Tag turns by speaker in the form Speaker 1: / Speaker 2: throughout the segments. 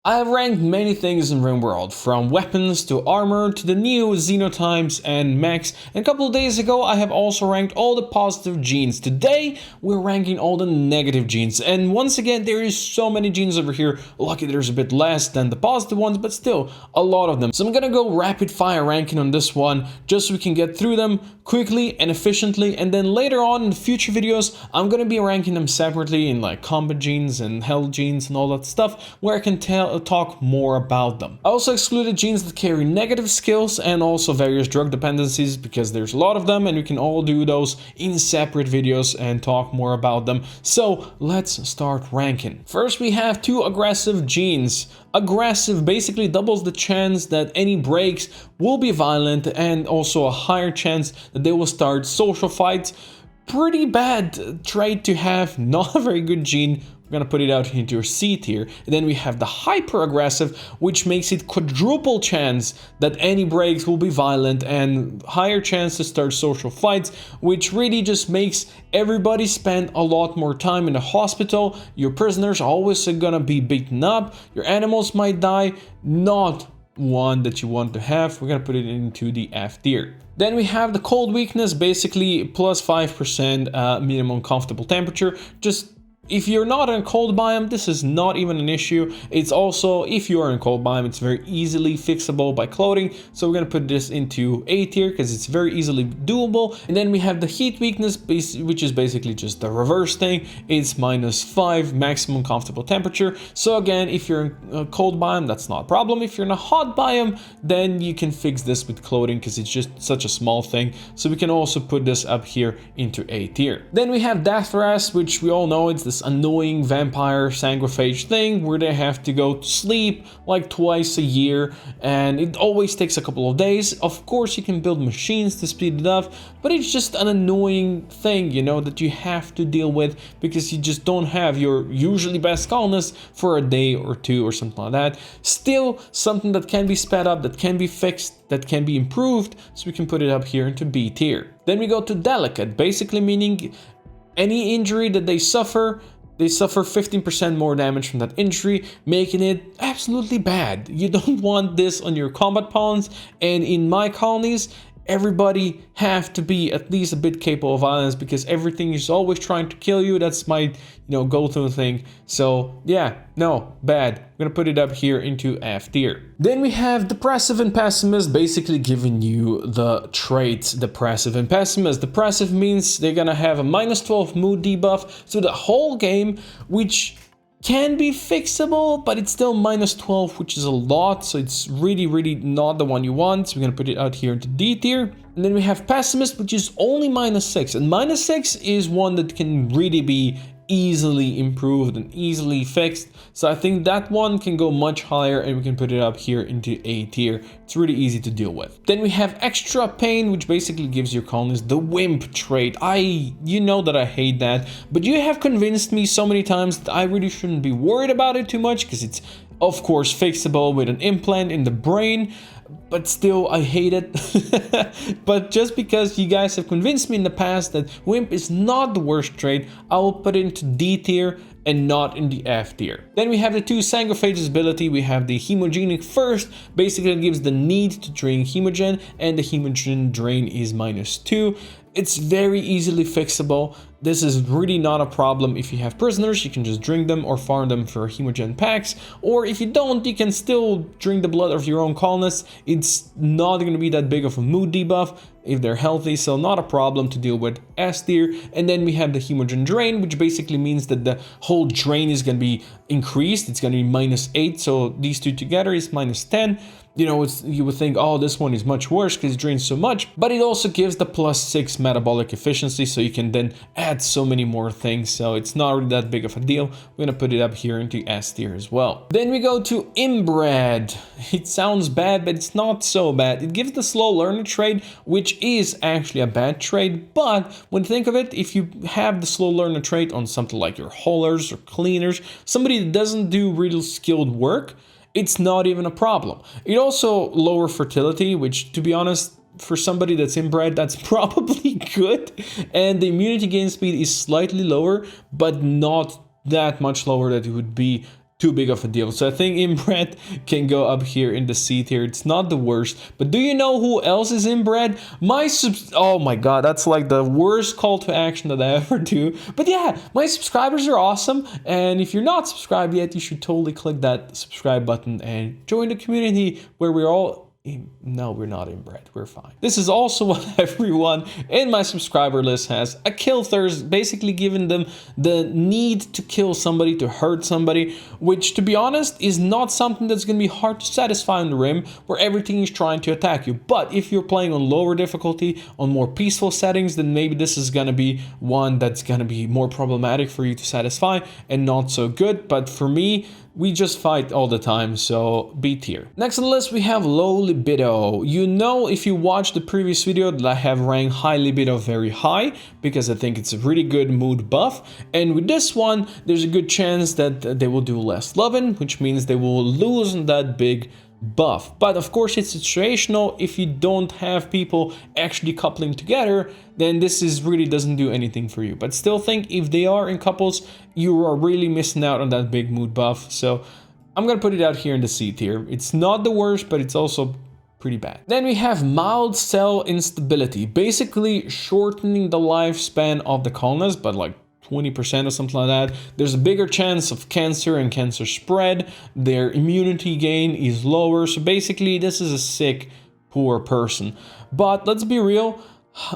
Speaker 1: I have ranked many things in RimWorld, from weapons to armor to the new xenotypes and mechs, and a couple of days ago I have also ranked all the positive genes. Today we're ranking all the negative genes, and once again there is so many genes over here. Lucky there's a bit less than the positive ones, but still a lot of them. So I'm gonna go rapid fire ranking on this one, just so we can get through them quickly and efficiently, and then later on in future videos I'm gonna be ranking them separately in like combat genes and health genes and all that stuff, where I can talk more about them. I also excluded genes that carry negative skills and also various drug dependencies, because there's a lot of them and we can all do those in separate videos and talk more about them. So let's start ranking. First we have 2 aggressive genes. Aggressive basically doubles the chance that any breaks will be violent, and also a higher chance that they will start social fights. Pretty bad trait to have, not a very good gene. We're gonna put it out into your C tier. And then we have the hyper aggressive, which makes it quadruple chance that any breaks will be violent and higher chance to start social fights, which really just makes everybody spend a lot more time in the hospital. Your prisoners are always gonna be beaten up, your animals might die. Not one that you want to have. We're gonna put it into the F tier. Then we have the cold weakness, basically plus 5% minimum comfortable temperature. Just if you're not in a cold biome, this is not even an issue. It's also, if you are in a cold biome, it's very easily fixable by clothing. So we're gonna put this into A tier because it's very easily doable. And then we have the heat weakness, which is basically just the reverse thing. It's -5 maximum comfortable temperature. So again, if you're in a cold biome, that's not a problem. If you're in a hot biome, then you can fix this with clothing because it's just such a small thing. So we can also put this up here into A tier. Then we have Death Rest, which we all know it's this annoying vampire sanguiphage thing where they have to go to sleep like twice a year, and it always takes a couple of days. Of course you can build machines to speed it up, but it's just an annoying thing, you know, that you have to deal with because you just don't have your usually best colonists for a day or two or something like that. Still something that can be sped up, that can be fixed, that can be improved, so we can put it up here into B tier. Then we go to Delicate, basically meaning any injury that they suffer 15% more damage from that injury, making it absolutely bad. You don't want this on your combat pawns, and in my colonies, everybody have to be at least a bit capable of violence because everything is always trying to kill you. That's my, go-to thing. So yeah, no, bad. I'm gonna put it up here into F tier. Then we have Depressive and Pessimist, basically giving you the traits Depressive and Pessimist. Depressive means they're gonna have a -12 mood debuff to the whole game, which can be fixable, but it's still -12, which is a lot, so it's really not the one you want. So we're gonna put it out here into D tier. And then we have Pessimist, which is only -6, and -6 is one that can really be easily improved and easily fixed. So I think that one can go much higher, and we can put it up here into A tier. It's really easy to deal with. Then we have Extra Pain, which basically gives your colonists the Wimp trait. You know that I hate that, but you have convinced me so many times that I really shouldn't be worried about it too much because it's of course fixable with an implant in the brain. But still, I hate it. But just because you guys have convinced me in the past that Wimp is not the worst trait, I will put it into D tier and not in the F tier. Then we have the 2 Sanguiphages ability. We have the Hemogenic first, basically it gives the need to drain hemogen, and the hemogen drain is -2. It's very easily fixable. This is really not a problem. If you have prisoners, you can just drink them or farm them for hemogen packs. Or if you don't, you can still drink the blood of your own colonists. It's not going to be that big of a mood debuff if they're healthy, so not a problem to deal with. S tier. And then we have the hemogen drain, which basically means that the whole drain is going to be increased. It's going to be -8, so these two together is -10. You would think, oh, this one is much worse because it drains so much, but it also gives the +6 metabolic efficiency, so you can then add so many more things, so it's not really that big of a deal. We're gonna put it up here into S tier as well. Then we go to Inbred. It sounds bad, but it's not so bad. It gives the slow learner trait, which is actually a bad trait, but when you think of it, if you have the slow learner trait on something like your haulers or cleaners, somebody that doesn't do real skilled work, it's not even a problem. It also lower fertility, which, to be honest, for somebody that's inbred, that's probably good. And the immunity gain speed is slightly lower, but not that much lower that it would be too big of a deal. So I think inbred can go up here in the C tier. It's not the worst. But do you know who else is inbred? Oh my god, that's like the worst call to action that I ever do. But yeah, my subscribers are awesome. And if you're not subscribed yet, you should totally click that subscribe button and join the community where we're all... No, we're not inbred. We're fine. This is also what everyone in my subscriber list has. A kill thirst, basically giving them the need to kill somebody, to hurt somebody, which, to be honest, is not something that's going to be hard to satisfy on the Rim, where everything is trying to attack you. But if you're playing on lower difficulty, on more peaceful settings, then maybe this is going to be one that's going to be more problematic for you to satisfy and not so good. But for me, we just fight all the time, so B tier. Next on the list, we have low libido. You know, if you watched the previous video, that I have ranked high libido very high because I think it's a really good mood buff. And with this one, there's a good chance that they will do less loving, which means they will lose that big buff. But of course, it's situational. If you don't have people actually coupling together, then this is really doesn't do anything for you. But still think if they are in couples, you are really missing out on that big mood buff. So I'm gonna put it out here in the C tier. It's not the worst, but it's also pretty bad. Then we have mild cell instability, basically shortening the lifespan of the colonists, but like 20% or something like that. There's a bigger chance of cancer and cancer spread. Their immunity gain is lower. So basically, this is a sick, poor person. But let's be real.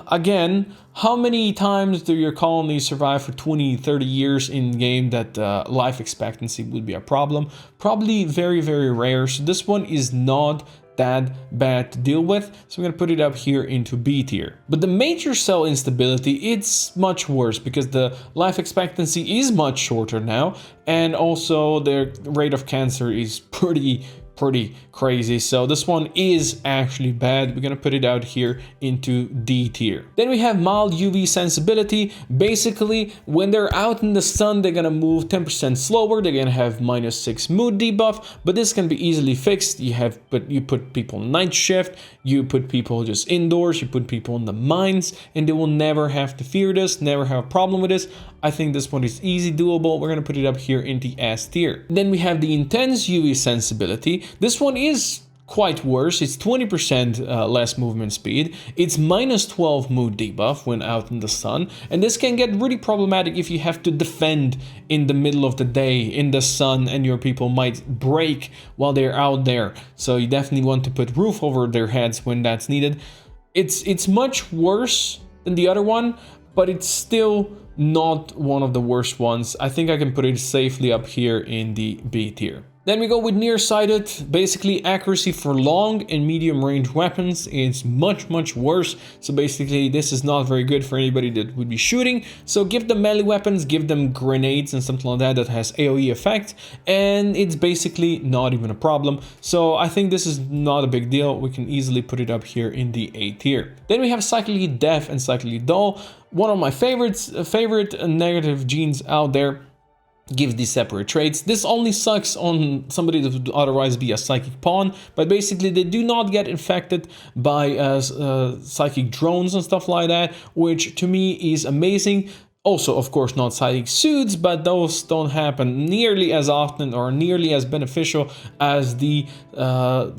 Speaker 1: Again, how many times do your colonies survive for 20, 30 years in game that life expectancy would be a problem? Probably very, very rare. So this one is not that bad to deal with, so I'm gonna put it up here into B tier. But the major cell instability, it's much worse because the life expectancy is much shorter now, and also their rate of cancer is pretty crazy. So this one is actually bad. We're gonna put it out here into D tier. Then we have mild UV sensibility. Basically, when they're out in the sun, they're gonna move 10% slower. They're gonna have -6 mood debuff, but this can be easily fixed. You put people on night shift, you put people just indoors, you put people in the mines, and they will never have to fear this, never have a problem with this. I think this one is easy doable. We're gonna put it up here in the S tier. Then we have the intense UV sensibility. This one is quite worse. It's 20% less movement speed. It's -12 mood debuff when out in the sun. And this can get really problematic if you have to defend in the middle of the day in the sun and your people might break while they're out there. So you definitely want to put roof over their heads when that's needed. It's much worse than the other one, but it's still not one of the worst ones. I think I can put it safely up here in the B tier. Then we go with nearsighted. Basically, accuracy for long and medium range weapons is much worse. So basically, this is not very good for anybody that would be shooting. So give them melee weapons, give them grenades and something like that that has AoE effect, and it's basically not even a problem. So I think this is not a big deal. We can easily put it up here in the A tier. Then we have cyclically deaf and cyclically dull. One of my favorite negative genes out there. Gives these separate traits. This only sucks on somebody that would otherwise be a psychic pawn, but basically they do not get infected by psychic drones and stuff like that, which to me is amazing. Also, of course, not psychic suits, but those don't happen nearly as often or nearly as beneficial as the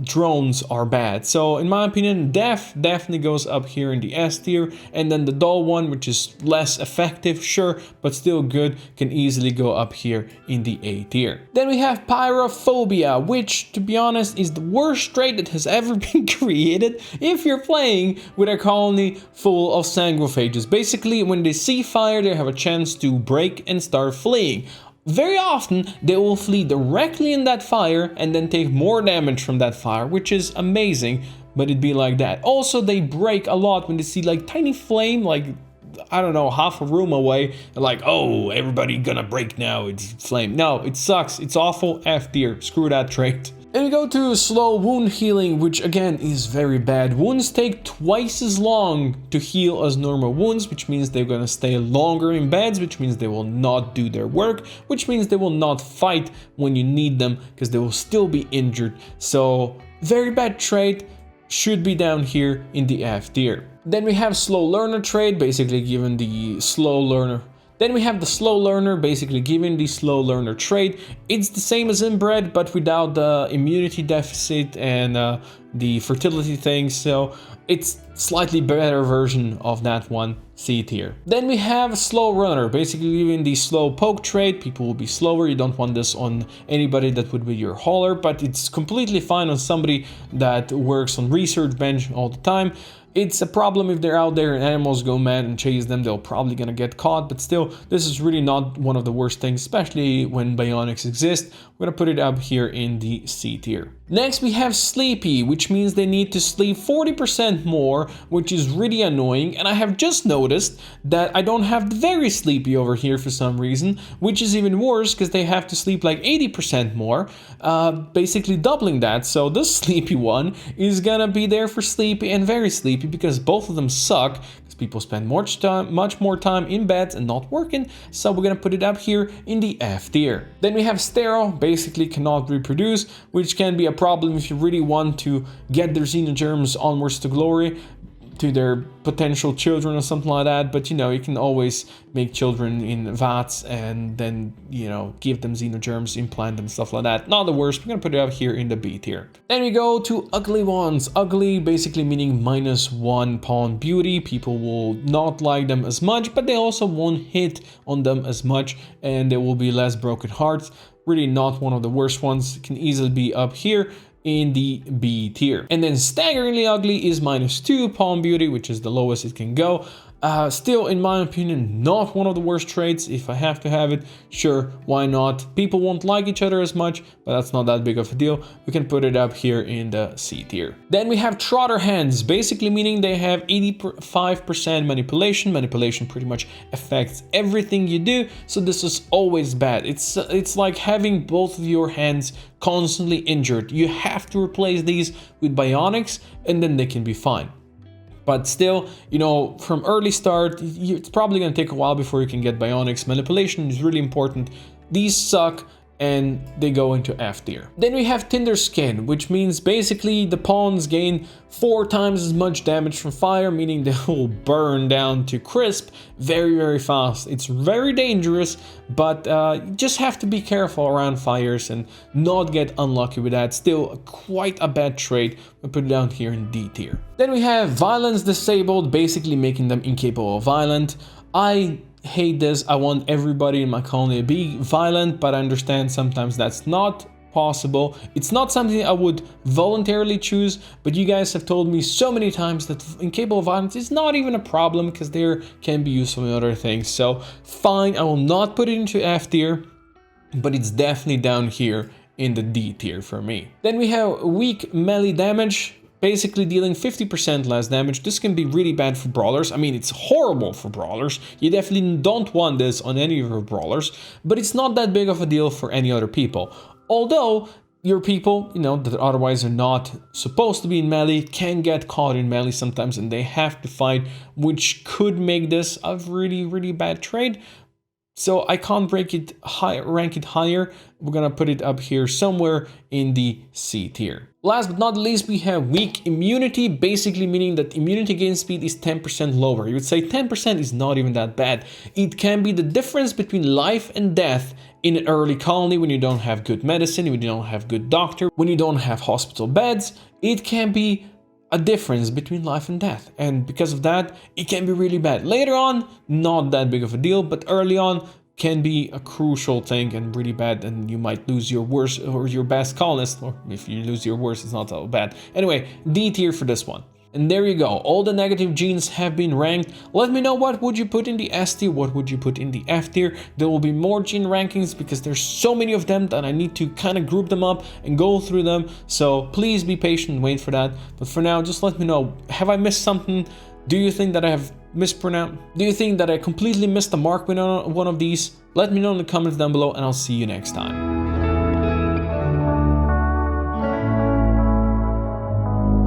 Speaker 1: drones are bad. So in my opinion, Def definitely goes up here in the S tier, and then the dull one, which is less effective, sure, but still good, can easily go up here in the A tier. Then we have Pyrophobia, which, to be honest, is the worst trait that has ever been created if you're playing with a colony full of sanguophages. Basically, when they see fire, they have a chance to break and start fleeing. Very often they will flee directly in that fire and then take more damage from that fire, which is amazing, but it'd be like that. Also, they break a lot when they see like tiny flame, like I don't know, half a room away. They're like, oh, everybody gonna break now, it's flame. No, it sucks, it's awful, F tier, screw that trait. And we go to slow wound healing, which again is very bad. Wounds take twice as long to heal as normal wounds, which means they're gonna stay longer in beds, which means they will not do their work, which means they will not fight when you need them because they will still be injured. So very bad trait, should be down here in the F tier. Then we have slow learner trait, basically given the slow learner Then we have the slow learner, basically giving the slow learner trait. It's the same as inbred, but without the immunity deficit and the fertility thing, so it's slightly better version of that one, C tier. Then we have slow runner, basically giving the slow poke trait. People will be slower. You don't want this on anybody that would be your hauler, but it's completely fine on somebody that works on research bench all the time. It's a problem if they're out there and animals go mad and chase them, they're probably gonna get caught, but still, this is really not one of the worst things, especially when bionics exist. We're gonna put it up here in the C tier. Next, we have sleepy, which means they need to sleep 40% more, which is really annoying. And I have just noticed that I don't have the very sleepy over here for some reason, which is even worse because they have to sleep like 80% more, basically doubling that. So this sleepy one is gonna be there for sleepy and very sleepy because both of them suck. People spend much more time in bed and not working, so we're gonna put it up here in the F tier. Then we have sterile, basically cannot reproduce, which can be a problem if you really want to get their xenogerms onwards to glory, to their potential children or something like that. But you know, you can always make children in vats and then, you know, give them xenogerms, implant them, stuff like that. Not the worst. We're gonna put it up here in the B tier. Then we go to ugly ones. Ugly basically meaning -1 pawn beauty. People will not like them as much, but they also won't hit on them as much and there will be less broken hearts. Really not one of the worst ones. It can easily be up here in the B tier. And then staggeringly ugly is -2 pawn beauty, which is the lowest it can go. Still, in my opinion, not one of the worst traits. If I have to have it, sure, why not? People won't like each other as much, but that's not that big of a deal. We can put it up here in the C tier. Then we have trotter hands, basically meaning they have 85% manipulation. Manipulation pretty much affects everything you do, so this is always bad. It's like having both of your hands constantly injured. You have to replace these with bionics, and then they can be fine. But still, you know, from early start, it's probably going to take a while before you can get bionics. Manipulation is really important. These suck and they go into F tier. Then we have Tinder Skin, which means basically the pawns gain 4 times as much damage from fire, meaning they will burn down to crisp very, very fast. It's very dangerous, but you just have to be careful around fires and not get unlucky with that. Still quite a bad trait. We'll put it down here in D tier. Then we have Violence Disabled, basically making them incapable of violent. I hate this. I want everybody in my colony to be violent, but I understand sometimes that's not possible. It's not something I would voluntarily choose, but you guys have told me so many times that incapable of violence is not even a problem because there can be useful in other things. So fine, I will not put it into F tier, but it's definitely down here in the D tier for me. Then we have weak melee damage, basically dealing 50% less damage. This can be really bad for brawlers. I mean, it's horrible for brawlers. You definitely don't want this on any of your brawlers, but it's not that big of a deal for any other people. Although your people, you know, that otherwise are not supposed to be in melee can get caught in melee sometimes and they have to fight, which could make this a really, really bad trade. So I can't rank it higher. We're gonna put it up here somewhere in the C tier. Last but not least, we have weak immunity, basically meaning that immunity gain speed is 10% lower. You would say 10% is not even that bad. It can be the difference between life and death in an early colony when you don't have good medicine, when you don't have good doctor, when you don't have hospital beds. It can be a difference between life and death, and because of that it can be really bad. Later on, not that big of a deal, but early on can be a crucial thing and really bad, and you might lose your worst or your best colonist, or if you lose your worst, it's not so bad. Anyway, D tier for this one. And there you go, all the negative genes have been ranked. Let me know what would you put in the S tier, what would you put in the F tier. There will be more gene rankings because there's so many of them that I need to kind of group them up and go through them. So please be patient and wait for that. But for now, just let me know, have I missed something? Do you think that I have mispronounced? Do you think that I completely missed the mark with one of these? Let me know in the comments down below and I'll see you next time.